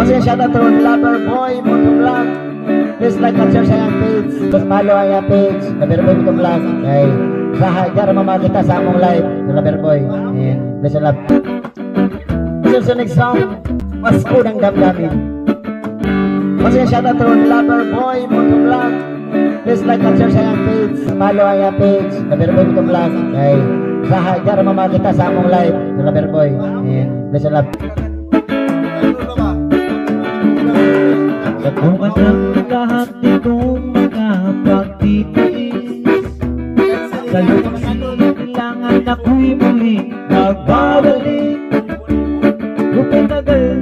Kasi shoutout to Loverboy Motovlog. Please like at share sa iyang page. Please follow ang iyang page, Loverboy Motovlog. Okay. Sa dyan mamakita sa among live sa Loverboy. And please love. So next song, Pasko ng Damdamin. Kasi shoutout to Loverboy Motovlog. Please like at share sa iyang page. Follow ang iyang page, Loverboy Motovlog. Okay. Sa dyan mamakita sa among live sa Loverboy. And please love. Nakuha ng lahat itong mga pagtitiis. Sa lumasin, kailangan ako'y muling magbabalik. Kung tagal